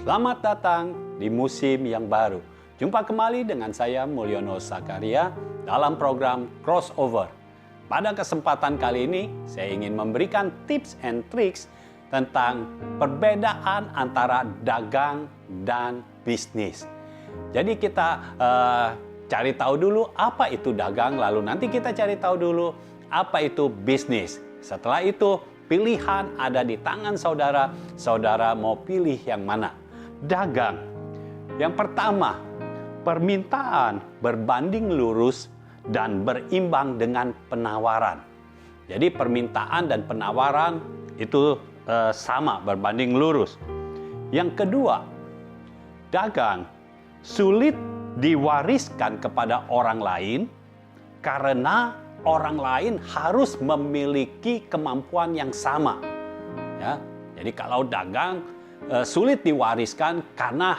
Selamat datang di musim yang baru. Jumpa kembali dengan saya Mulyono Sakaria dalam program Crossover. Pada kesempatan kali ini, saya ingin memberikan tips and tricks tentang perbedaan antara dagang dan bisnis. Jadi kita cari tahu dulu apa itu dagang, lalu nanti kita cari tahu dulu apa itu bisnis. Setelah itu, pilihan ada di tangan saudara. Saudara mau pilih yang mana? Dagang. Yang pertama, permintaan berbanding lurus dan berimbang dengan penawaran. Jadi permintaan dan penawaran itu sama, berbanding lurus. Yang kedua, dagang sulit diwariskan kepada orang lain karena orang lain harus memiliki kemampuan yang sama. Ya, jadi kalau dagang sulit diwariskan karena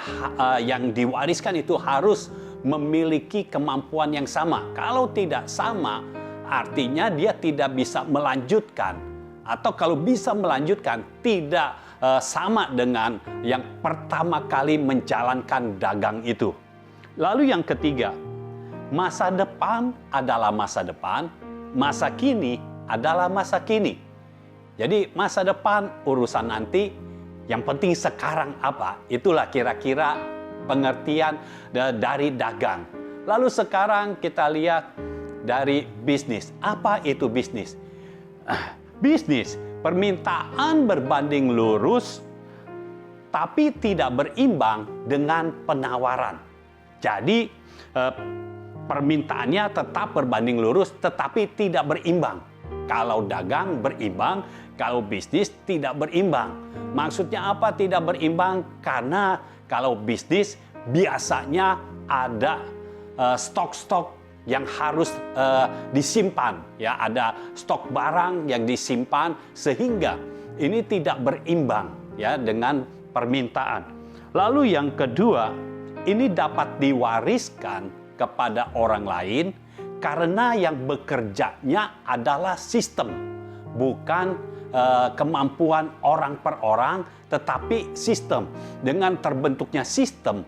yang diwariskan itu harus memiliki kemampuan yang sama. Kalau tidak sama, artinya dia tidak bisa melanjutkan. Atau kalau bisa melanjutkan, tidak sama dengan yang pertama kali menjalankan dagang itu. Lalu yang ketiga, masa depan adalah masa depan, masa kini adalah masa kini. Jadi masa depan urusan nanti, yang penting sekarang apa? Itulah kira-kira pengertian dari dagang. Lalu sekarang kita lihat dari bisnis. Apa itu bisnis? Bisnis, permintaan berbanding lurus, tapi tidak berimbang dengan penawaran. Jadi permintaannya tetap berbanding lurus, tetapi tidak berimbang. Kalau dagang berimbang, kalau bisnis tidak berimbang. Maksudnya apa tidak berimbang? Karena kalau bisnis biasanya ada stok-stok yang harus disimpan. Ya, ada stok barang yang disimpan sehingga ini tidak berimbang ya dengan permintaan. Lalu yang kedua, ini dapat diwariskan kepada orang lain karena yang bekerjanya adalah sistem, bukan kemampuan orang per orang, tetapi sistem. Dengan terbentuknya sistem,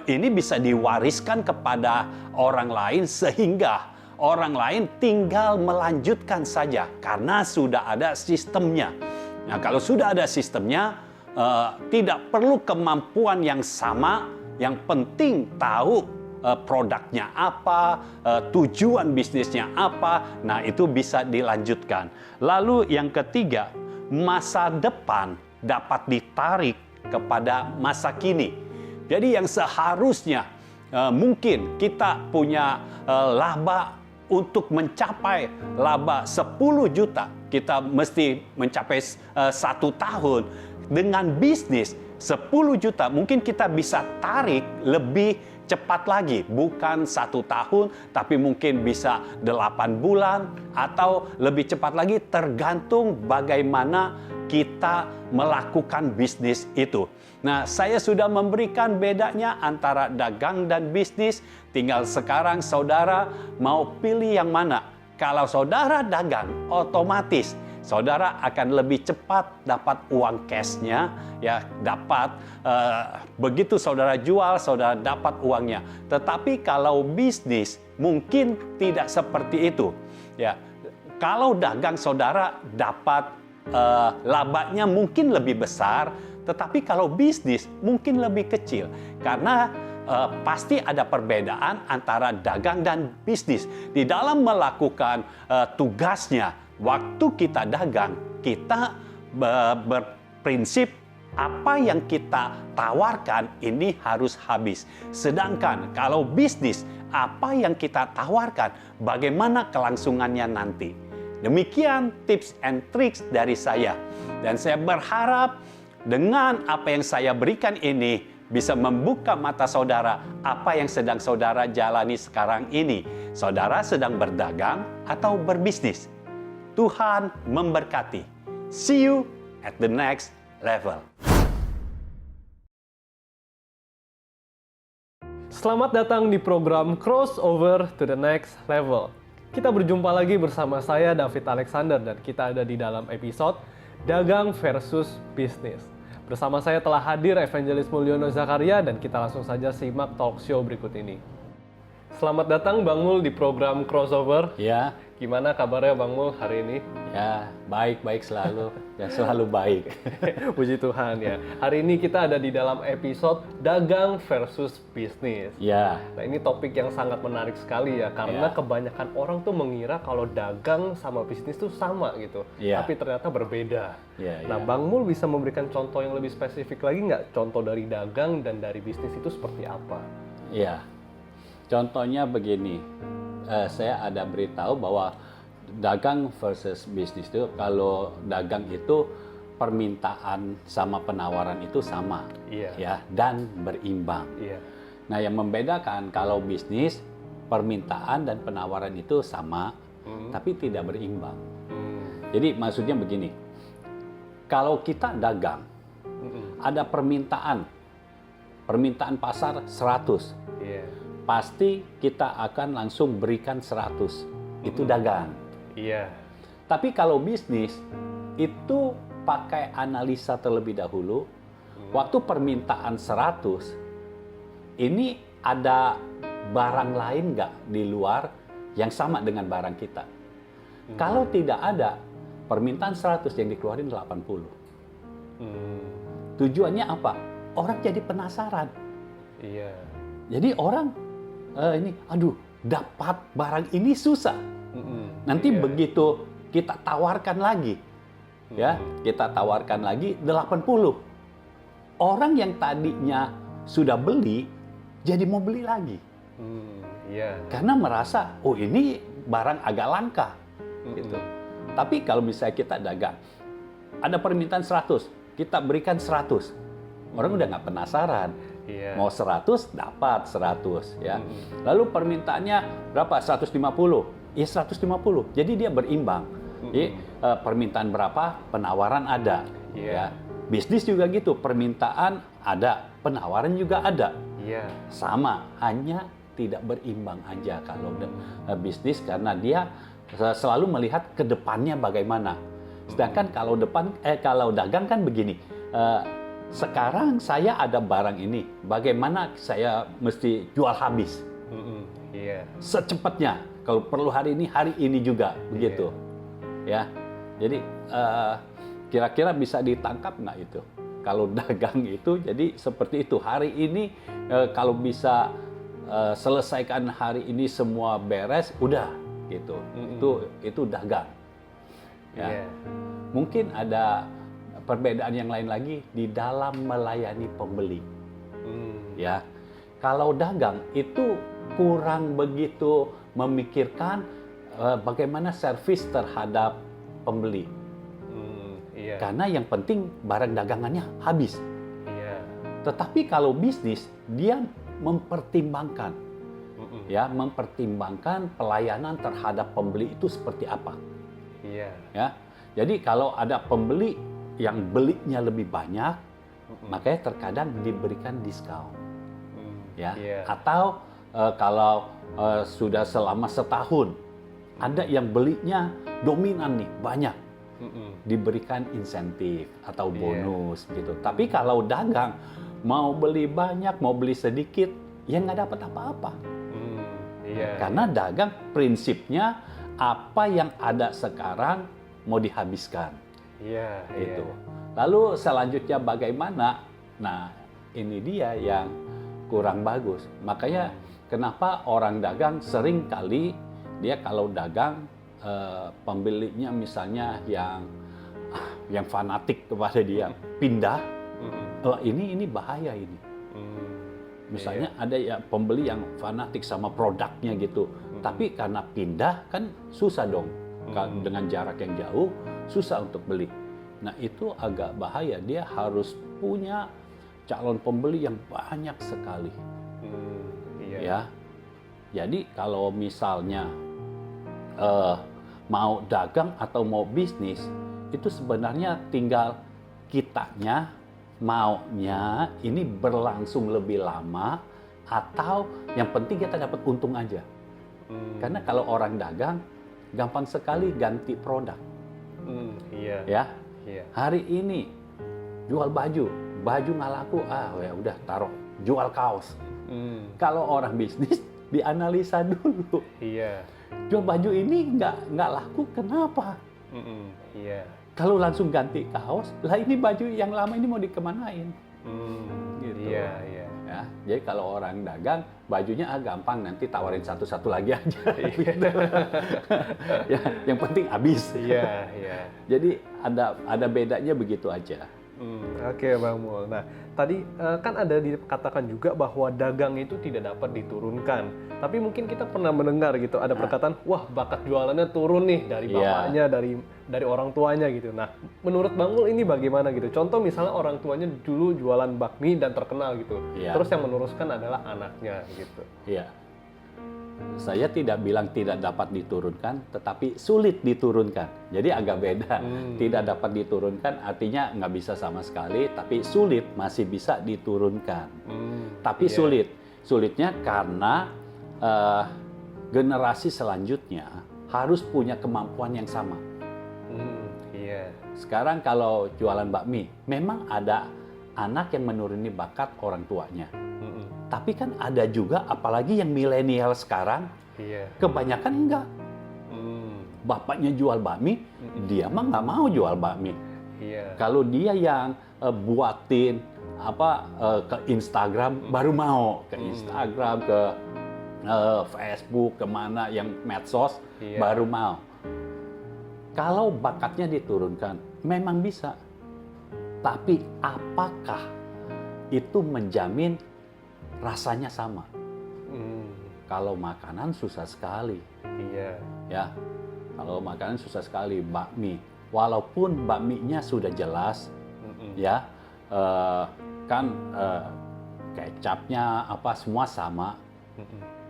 ini bisa diwariskan kepada orang lain sehingga orang lain tinggal melanjutkan saja karena sudah ada sistemnya. Nah, kalau sudah ada sistemnya, tidak perlu kemampuan yang sama, yang penting tahu produknya apa, tujuan bisnisnya apa, nah itu bisa dilanjutkan. Lalu yang ketiga, masa depan dapat ditarik kepada masa kini. Jadi yang seharusnya mungkin kita punya laba untuk mencapai laba 10 juta, kita mesti mencapai 1 tahun. Dengan bisnis 10 juta mungkin kita bisa tarik lebih cepat lagi, bukan 1 tahun, tapi mungkin bisa 8 bulan atau lebih cepat lagi, tergantung bagaimana kita melakukan bisnis itu. Nah, saya sudah memberikan bedanya antara dagang dan bisnis. Tinggal sekarang saudara mau pilih yang mana. Kalau saudara dagang, otomatis saudara akan lebih cepat dapat uang cashnya, ya dapat begitu saudara jual, saudara dapat uangnya. Tetapi kalau bisnis mungkin tidak seperti itu. Ya, kalau dagang saudara dapat labanya mungkin lebih besar, tetapi kalau bisnis mungkin lebih kecil karena pasti ada perbedaan antara dagang dan bisnis. Di dalam melakukan tugasnya, waktu kita dagang, kita berprinsip apa yang kita tawarkan ini harus habis. Sedangkan kalau bisnis, apa yang kita tawarkan, bagaimana kelangsungannya nanti. Demikian tips and tricks dari saya. Dan saya berharap dengan apa yang saya berikan ini bisa membuka mata saudara apa yang sedang saudara jalani sekarang ini. Saudara sedang berdagang atau berbisnis. Tuhan memberkati. See you at the next level. Selamat datang di program Crossover to the Next Level. Kita berjumpa lagi bersama saya David Alexander dan kita ada di dalam episode Dagang versus Bisnis. Bersama saya telah hadir Evangelis Mulyono Zakaria dan kita langsung saja simak talk show berikut ini. Selamat datang Bang Mul di program Crossover. Ya, Gimana kabarnya Bang Mul hari ini? ya baik selalu, ya selalu baik. Puji Tuhan ya. Hari ini kita ada di dalam episode dagang versus bisnis. Ya, Nah ini topik yang sangat menarik sekali ya, karena Ya. kebanyakan orang tuh mengira kalau dagang sama bisnis tuh sama gitu, Ya. tapi ternyata berbeda. Ya, Nah ya. Bang Mul bisa memberikan contoh yang lebih spesifik lagi nggak? Contoh dari dagang dan dari bisnis itu seperti apa? ya. Contohnya begini, saya ada beritahu bahwa dagang versus bisnis itu, kalau dagang itu permintaan sama penawaran itu sama, Iya. ya, dan berimbang. Iya. Nah, yang membedakan kalau bisnis permintaan dan penawaran itu sama, tapi tidak berimbang. Jadi maksudnya begini, kalau kita dagang, ada permintaan pasar 100, Iya. pasti kita akan langsung berikan 100, itu dagang. Iya. Tapi kalau bisnis, itu pakai analisa terlebih dahulu, waktu permintaan 100, ini ada barang lain nggak di luar yang sama dengan barang kita? Kalau tidak ada, permintaan 100 yang dikeluarin 80. Tujuannya apa? Orang jadi penasaran. Iya. Jadi orang, aduh, dapat barang ini susah. Nanti Iya. begitu kita tawarkan lagi, ya, kita tawarkan lagi 80. Orang yang tadinya sudah beli, jadi mau beli lagi. Iya. Karena merasa, oh ini barang agak langka. Gitu. Tapi kalau misalnya kita dagang, ada permintaan 100, kita berikan 100. Orang udah nggak penasaran. Iya. Mau 100, dapat 100. Ya. Lalu permintaannya berapa? 150. Ya 150. Jadi dia berimbang. Jadi permintaan berapa, penawaran ada. Iya. Ya. Bisnis juga gitu, permintaan ada, penawaran juga ada. Iya. Sama, hanya tidak berimbang aja kalau bisnis, karena dia selalu melihat ke depannya bagaimana. Sedangkan kalau dagang kan begini, sekarang saya ada barang ini, bagaimana saya mesti jual habis Iya. secepatnya. Kalau perlu hari ini juga, begitu. Ya, jadi kira-kira bisa ditangkap nggak itu? Kalau dagang itu, jadi seperti itu. Hari ini kalau bisa selesaikan hari ini semua beres, udah gitu. Itu dagang. Ya. Iya. Mungkin ada perbedaan yang lain lagi di dalam melayani pembeli. Ya, kalau dagang itu kurang begitu memikirkan bagaimana servis terhadap pembeli. Iya. Karena yang penting barang dagangannya habis. Iya. Tetapi kalau bisnis, dia mempertimbangkan, ya, mempertimbangkan pelayanan terhadap pembeli itu seperti apa. Iya. Ya, jadi kalau ada pembeli yang belinya lebih banyak, makanya terkadang diberikan diskon. Ya, Iya. atau kalau sudah selama setahun, ada yang belinya dominan nih, banyak, diberikan insentif atau bonus gitu. Tapi kalau dagang, mau beli banyak, mau beli sedikit, ya nggak dapat apa-apa. Iya. Karena dagang prinsipnya apa yang ada sekarang mau dihabiskan. Iya. Gitu. Lalu selanjutnya bagaimana? Nah, ini dia yang kurang bagus. Makanya kenapa orang dagang sering kali dia kalau dagang pembelinya misalnya yang fanatik kepada dia pindah. Ini bahaya ini. Misalnya ada ya pembeli yang fanatik sama produknya gitu. Tapi karena pindah kan susah dong. Dengan jarak yang jauh susah untuk beli. Nah, itu agak bahaya. Dia harus punya calon pembeli yang banyak sekali. Iya. Ya. Jadi kalau misalnya mau dagang atau mau bisnis, itu sebenarnya tinggal kitanya maunya ini berlangsung lebih lama atau yang penting kita dapat untung aja. Karena kalau orang dagang gampang sekali ganti produk. Iya. Ya. Iya. Hari ini jual baju, baju nggak laku, ya udah taruh, jual kaos. Kalau orang bisnis dianalisa dulu. Iya. Jual baju ini nggak laku, kenapa? Iya. Kalau langsung ganti kaos, lah ini baju yang lama ini mau dikemanain? Gitu. Iya, iya. Ya, jadi kalau orang dagang, bajunya gampang, nanti tawarin satu-satu lagi aja. Gitu. Ya, yang penting habis. Iya, iya. Jadi ada bedanya begitu aja. Oke, Bang Mul. Nah, tadi kan ada dikatakan juga bahwa dagang itu tidak dapat diturunkan. Tapi mungkin kita pernah mendengar gitu, ada perkataan, wah bakat jualannya turun nih dari bapaknya, dari orang tuanya gitu. Nah, menurut Bang Mul ini bagaimana gitu? Contoh misalnya orang tuanya dulu jualan bakmi dan terkenal gitu. Terus yang meneruskan adalah anaknya gitu. Iya. Saya tidak bilang tidak dapat diturunkan, tetapi sulit diturunkan. Jadi agak beda. Tidak dapat diturunkan artinya nggak bisa sama sekali, tapi sulit masih bisa diturunkan. Tapi sulit. Sulitnya karena generasi selanjutnya harus punya kemampuan yang sama. Iya. Sekarang kalau jualan bakmi, memang ada anak yang menuruni bakat orang tuanya. Tapi kan ada juga, apalagi yang milenial sekarang, kebanyakan enggak. Bapaknya jual bakmi, dia mah nggak mau jual bakmi. Kalau dia yang buatin ke Instagram, baru mau ke Instagram, ke Facebook, kemana yang medsos, baru mau. Kalau bakatnya diturunkan, memang bisa. Tapi apakah itu menjamin rasanya sama? Kalau makanan susah sekali. Ya, kalau makanan susah sekali. Bakmi, walaupun bakminya sudah jelas, ya, kecapnya apa semua sama,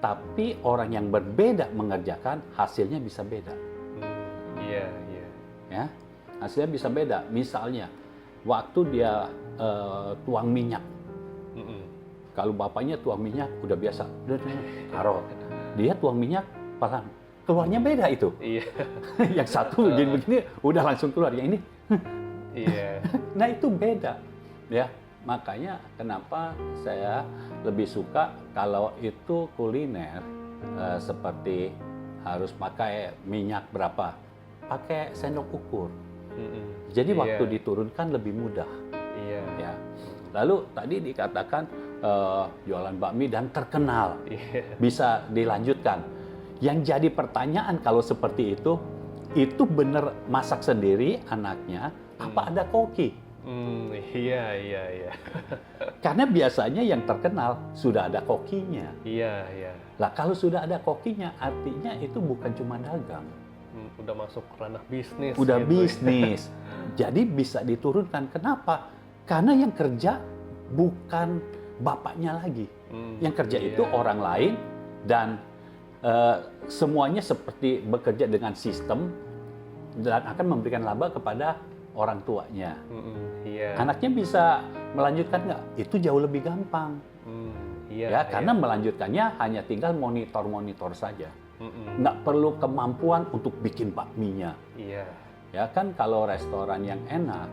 tapi orang yang berbeda mengerjakan hasilnya bisa beda. Ya, hasilnya bisa beda. Misalnya, waktu dia tuang minyak. Kalau bapaknya tuang minyak udah biasa, taruh. Dia tuang minyak, pelan, keluarnya beda itu. Yang satu jadi begini, udah langsung keluar. Yang ini, nah itu beda. Ya, makanya kenapa saya lebih suka kalau itu kuliner seperti harus pakai minyak berapa, pakai sendok ukur. Jadi waktu diturunkan lebih mudah. Ya. Lalu tadi dikatakan jualan bakmi dan terkenal, bisa dilanjutkan. Yang jadi pertanyaan kalau seperti itu benar masak sendiri anaknya, apa ada koki? Iya. Karena biasanya yang terkenal sudah ada kokinya. Lah kalau sudah ada kokinya, artinya itu bukan cuma dagang. Udah masuk ranah bisnis. Udah gitu. bisnis. Jadi bisa diturunkan. Kenapa? Karena yang kerja bukan bapaknya lagi. Yang kerja itu orang lain dan semuanya seperti bekerja dengan sistem dan akan memberikan laba kepada orang tuanya. Anaknya bisa melanjutkan nggak? Itu jauh lebih gampang. Karena melanjutkannya hanya tinggal monitor saja. Nggak perlu kemampuan untuk bikin bakminya. Ya kan kalau restoran yang enak,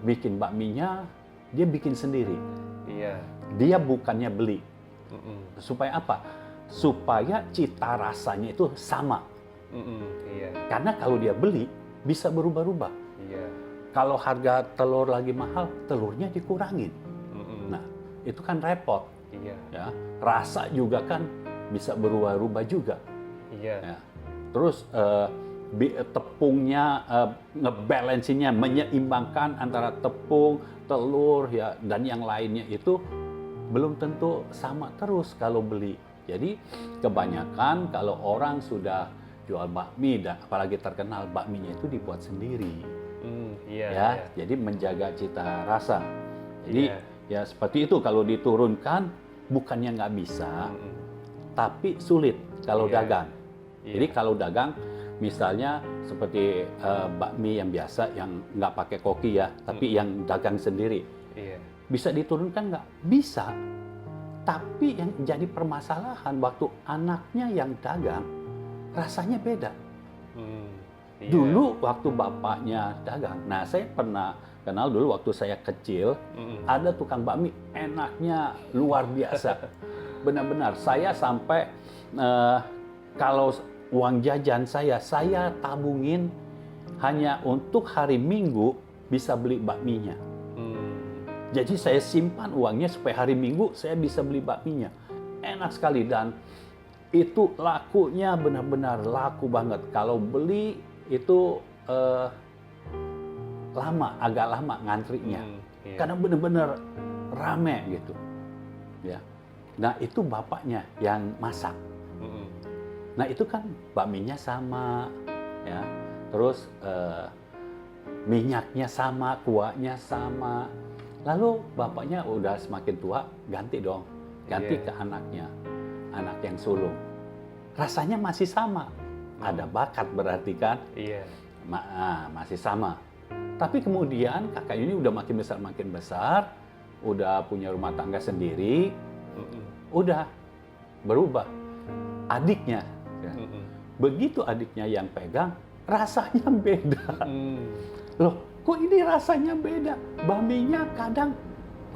bikin bakminya dia bikin sendiri. Dia bukannya beli. Supaya apa? Supaya cita rasanya itu sama. Karena kalau dia beli bisa berubah-ubah. Kalau harga telur lagi mahal, telurnya dikurangin. Nah, itu kan repot. Ya, rasa juga kan bisa berubah-ubah juga. Ya. Terus tepungnya ngebalansinya, menyeimbangkan antara tepung, telur ya dan yang lainnya itu belum tentu sama terus kalau beli. Jadi kebanyakan kalau orang sudah jual bakmi dan apalagi terkenal, bakminya itu dibuat sendiri. Jadi menjaga cita rasa. Jadi ya seperti itu, kalau diturunkan bukannya nggak bisa, tapi sulit kalau dagang. Jadi kalau dagang misalnya seperti bakmi yang biasa yang nggak pakai koki ya, tapi yang dagang sendiri, bisa diturunkan nggak? Bisa. Tapi yang jadi permasalahan waktu anaknya yang dagang, rasanya beda. Dulu waktu bapaknya dagang, nah saya pernah kenal dulu waktu saya kecil, ada tukang bakmi enaknya luar biasa. Benar-benar, saya sampai kalau uang jajan saya tabungin hanya untuk hari Minggu bisa beli bakminya. Jadi saya simpan uangnya supaya hari Minggu saya bisa beli bakminya. Enak sekali dan itu lakunya benar-benar laku banget. Kalau beli itu agak lama ngantrinya. Karena benar-benar rame gitu. Ya. Nah, itu bapaknya yang masak. Nah, itu kan bakminya sama ya. Terus minyaknya sama, kuahnya sama. Lalu bapaknya udah semakin tua, ganti ke anaknya, anak yang sulung. Rasanya masih sama, ada bakat berarti kan? Masih sama. Tapi kemudian kakak ini udah makin besar, udah punya rumah tangga sendiri, udah berubah. Adiknya, ya. Begitu adiknya yang pegang, rasanya beda. Loh, kok ini rasanya beda? Bakminya kadang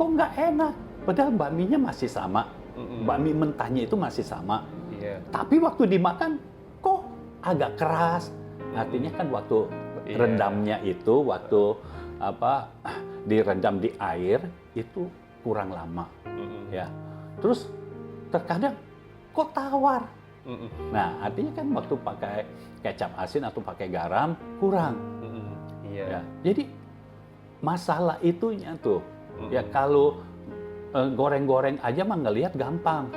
kok nggak enak. Padahal bakminya masih sama. Bakmi mentahnya itu masih sama. Tapi waktu dimakan kok agak keras. Artinya kan waktu rendamnya itu, waktu direndam di air itu kurang lama. Ya. Terus terkadang kok tawar. Nah, artinya kan waktu pakai kecap asin atau pakai garam kurang. Ya, jadi masalah itunya tuh, ya kalau goreng-goreng aja mah ngelihat gampang,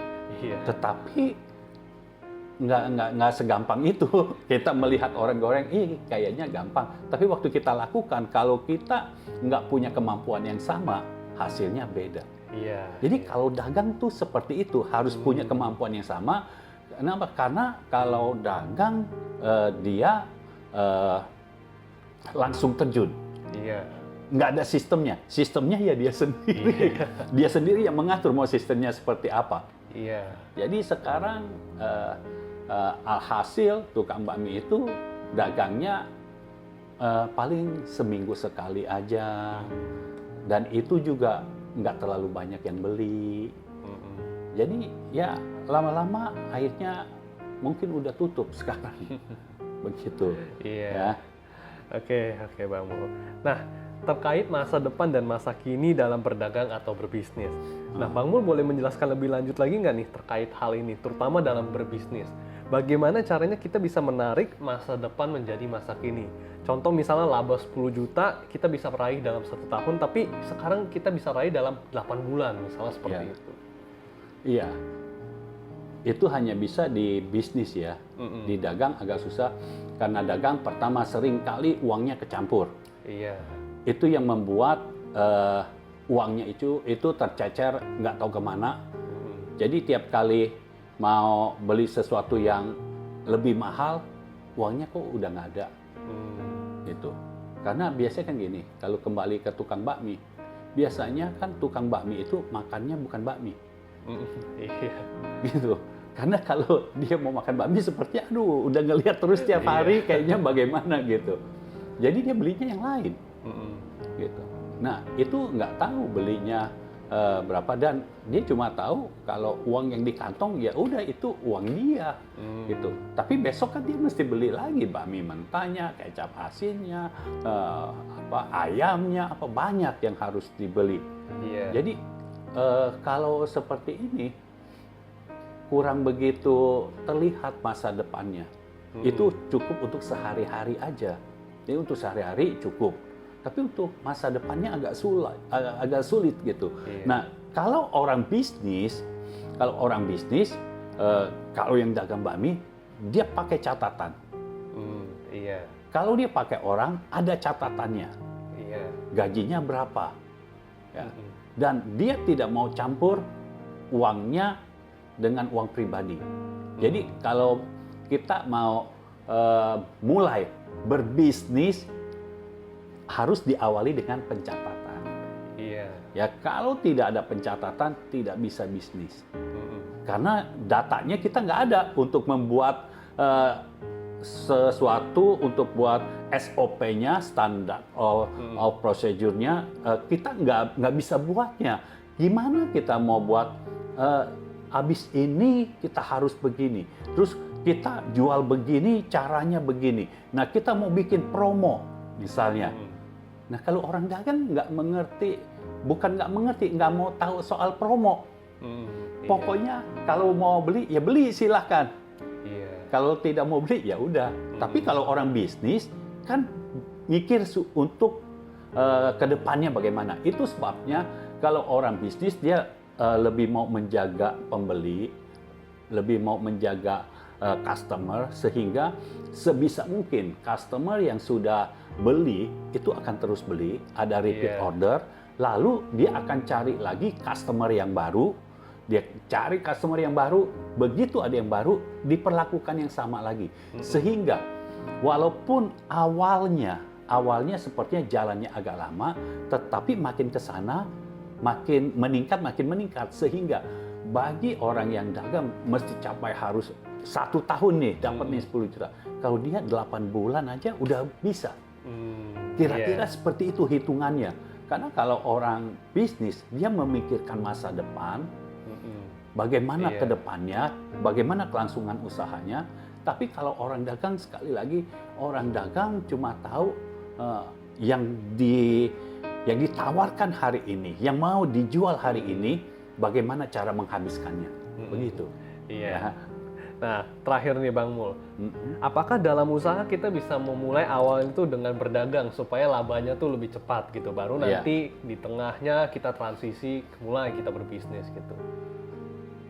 tetapi nggak segampang itu. Kita melihat orang goreng, kayaknya gampang, tapi waktu kita lakukan, kalau kita nggak punya kemampuan yang sama, hasilnya beda. Jadi kalau dagang tuh seperti itu, harus punya kemampuan yang sama. Kenapa? Karena kalau dagang dia langsung terjun. Nggak ada sistemnya. Sistemnya ya dia sendiri. Dia sendiri yang mengatur mau sistemnya seperti apa. Jadi sekarang alhasil tukang bakmi itu dagangnya paling seminggu sekali aja. Dan itu juga nggak terlalu banyak yang beli. Jadi ya lama-lama akhirnya mungkin udah tutup sekarang. Begitu. Ya. Oke, Bang Mul. Nah, terkait masa depan dan masa kini dalam berdagang atau berbisnis. Nah, Bang Mul boleh menjelaskan lebih lanjut lagi nggak nih terkait hal ini, terutama dalam berbisnis? Bagaimana caranya kita bisa menarik masa depan menjadi masa kini? Contoh misalnya laba 10 juta, kita bisa meraih dalam 1 tahun, tapi sekarang kita bisa raih dalam 8 bulan, misalnya seperti itu. Iya. Itu hanya bisa di bisnis ya. Di dagang agak susah. Karena dagang pertama sering kali uangnya kecampur. Itu yang membuat uangnya itu tercecer nggak tahu kemana. Jadi tiap kali mau beli sesuatu yang lebih mahal, uangnya kok udah nggak ada. Gitu. Karena biasanya kan gini, kalau kembali ke tukang bakmi, biasanya kan tukang bakmi itu makannya bukan bakmi. Gitu. Karena kalau dia mau makan bakmi seperti udah ngelihat terus tiap hari kayaknya bagaimana gitu. Jadi dia belinya yang lain. Gitu. Nah, itu nggak tahu belinya berapa dan dia cuma tahu kalau uang yang di kantong ya udah itu uang dia gitu. Tapi besok kan dia mesti beli lagi bakmi mentahnya, kecap asinnya, ayamnya, banyak yang harus dibeli. Jadi kalau seperti ini kurang begitu terlihat masa depannya. Itu cukup untuk sehari-hari aja. Jadi untuk sehari-hari cukup. Tapi untuk masa depannya agak sulit gitu. Nah, kalau orang bisnis, kalau yang dagang bakmi, dia pakai catatan. Kalau dia pakai orang, ada catatannya. Gajinya berapa? Ya. Dan dia tidak mau campur uangnya dengan uang pribadi. Jadi kalau kita mau mulai berbisnis, harus diawali dengan pencatatan. Ya kalau tidak ada pencatatan, tidak bisa bisnis. Karena datanya kita nggak ada untuk membuat sesuatu untuk buat SOP-nya, standar of procedure-nya, kita nggak bisa buatnya. Gimana kita mau buat habis ini kita harus begini, terus kita jual begini, caranya begini. Nah, kita mau bikin promo misalnya. Nah, kalau orang dagang nggak mengerti, bukan nggak mengerti, nggak mau tahu soal promo. Pokoknya kalau mau beli, ya beli silahkan. Kalau tidak mau beli, ya udah. Tapi kalau orang bisnis, kan mikir untuk ke depannya bagaimana. Itu sebabnya kalau orang bisnis, dia lebih mau menjaga pembeli, lebih mau menjaga customer, sehingga sebisa mungkin customer yang sudah beli itu akan terus beli, ada repeat order, lalu dia akan cari lagi customer yang baru, dia cari customer yang baru, begitu ada yang baru diperlakukan yang sama lagi, sehingga walaupun awalnya sepertinya jalannya agak lama, tetapi makin ke sana makin meningkat, sehingga bagi orang yang dagang mesti capai harus 1 tahun nih dapat nih 10 juta. Kalau dia 8 bulan aja udah bisa. Kira-kira seperti itu hitungannya. Karena kalau orang bisnis, dia memikirkan masa depan, bagaimana ke depannya, bagaimana kelangsungan usahanya. Tapi kalau orang dagang, sekali lagi, orang dagang cuma tahu yang ditawarkan hari ini, yang mau dijual hari ini, bagaimana cara menghabiskannya. Begitu. Iya. Nah, terakhir nih Bang Mul, apakah dalam usaha kita bisa memulai awal itu dengan berdagang supaya labanya tuh lebih cepat gitu, baru nanti di tengahnya kita transisi mulai kita berbisnis gitu?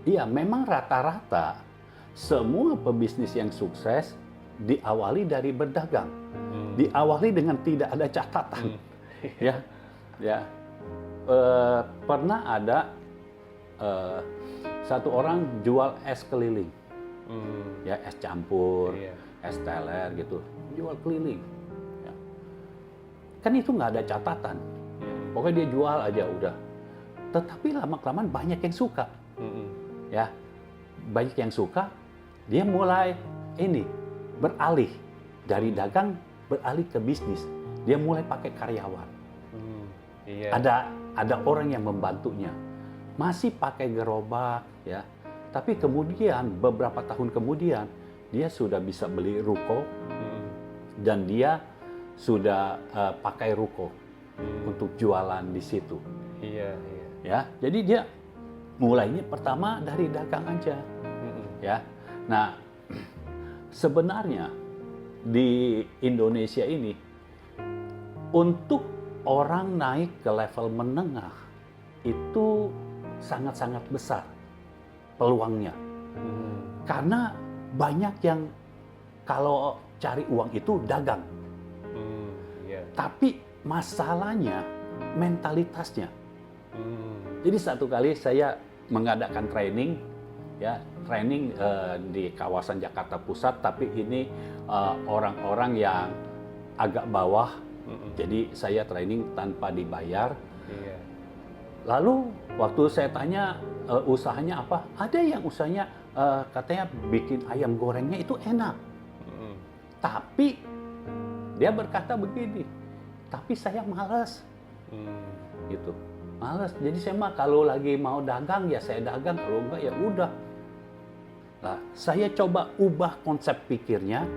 Iya, memang rata-rata semua pebisnis yang sukses diawali dari berdagang, diawali dengan tidak ada catatan, pernah ada satu orang jual es keliling. Ya, es campur, es teler gitu, jual keliling. Ya. Kan itu nggak ada catatan. Pokoknya dia jual aja udah. Tetapi lama-kelamaan banyak yang suka. Ya, banyak yang suka. Dia mulai beralih dari dagang beralih ke bisnis. Dia mulai pakai karyawan. Ada orang yang membantunya. Masih pakai gerobak, ya. Tapi kemudian beberapa tahun kemudian dia sudah bisa beli ruko dan dia sudah pakai ruko untuk jualan di situ. Ya, jadi dia mulainya pertama dari dagang aja. Ya, nah sebenarnya di Indonesia ini untuk orang naik ke level menengah itu sangat-sangat besar peluangnya. Karena banyak yang kalau cari uang itu dagang. Tapi masalahnya mentalitasnya. Jadi satu kali saya mengadakan training di kawasan Jakarta Pusat, tapi ini orang-orang yang agak bawah. Jadi saya training tanpa dibayar. Lalu waktu saya tanya usahanya apa, ada yang usahanya katanya bikin ayam gorengnya itu enak. Tapi dia berkata begini, tapi saya malas. Gitu. Malas. Jadi saya mah kalau lagi mau dagang ya saya dagang, kalau enggak ya udah. Nah, saya coba ubah konsep pikirnya.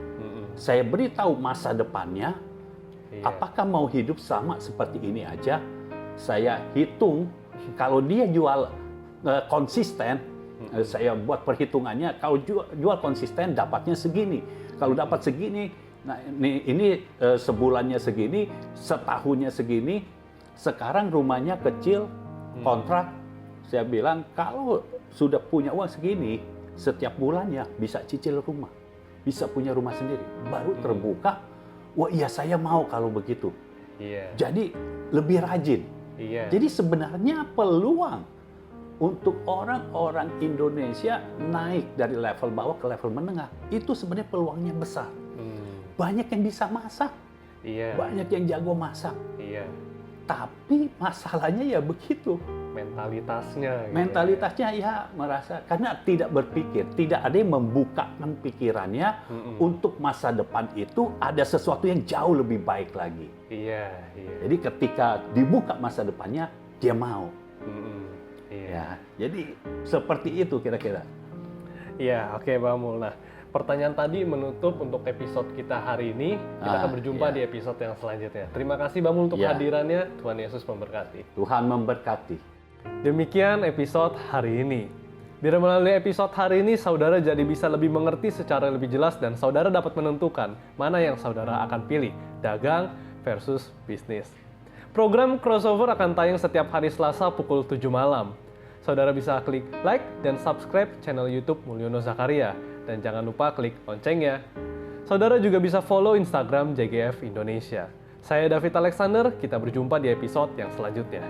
Saya beritahu masa depannya. Apakah mau hidup sama seperti ini aja? Saya hitung kalau dia jual konsisten, saya buat perhitungannya. Kalau jual konsisten dapatnya segini. Kalau dapat segini, nah ini sebulannya segini, setahunnya segini. Sekarang rumahnya kecil, kontrak. Saya bilang kalau sudah punya uang segini, setiap bulannya bisa cicil rumah, bisa punya rumah sendiri. Baru terbuka. Wah iya saya mau kalau begitu. Jadi lebih rajin. Jadi sebenarnya peluang untuk orang-orang Indonesia naik dari level bawah ke level menengah itu sebenarnya peluangnya besar. Banyak yang bisa masak, banyak yang jago masak. Tapi masalahnya ya begitu. Mentalitasnya. Gitu. Mentalitasnya ya merasa karena tidak berpikir, tidak ada yang membukakan pikirannya untuk masa depan itu ada sesuatu yang jauh lebih baik lagi. Iya. Jadi ketika dibuka masa depannya, dia mau. Iya. Ya, jadi seperti itu kira-kira. Iya, oke Bang Mul. Nah, pertanyaan tadi menutup untuk episode kita hari ini. Kita akan berjumpa di episode yang selanjutnya. Terima kasih Bang Mul untuk kehadirannya. Tuhan Yesus memberkati. Tuhan memberkati. Demikian episode hari ini. Biar melalui episode hari ini, saudara jadi bisa lebih mengerti secara lebih jelas dan saudara dapat menentukan mana yang saudara akan pilih, dagang versus bisnis. Program Crossover akan tayang setiap hari Selasa pukul 7 malam. Saudara bisa klik like dan subscribe channel YouTube Mulyono Zakaria. Dan jangan lupa klik loncengnya. Saudara juga bisa follow Instagram JGF Indonesia. Saya David Alexander, kita berjumpa di episode yang selanjutnya.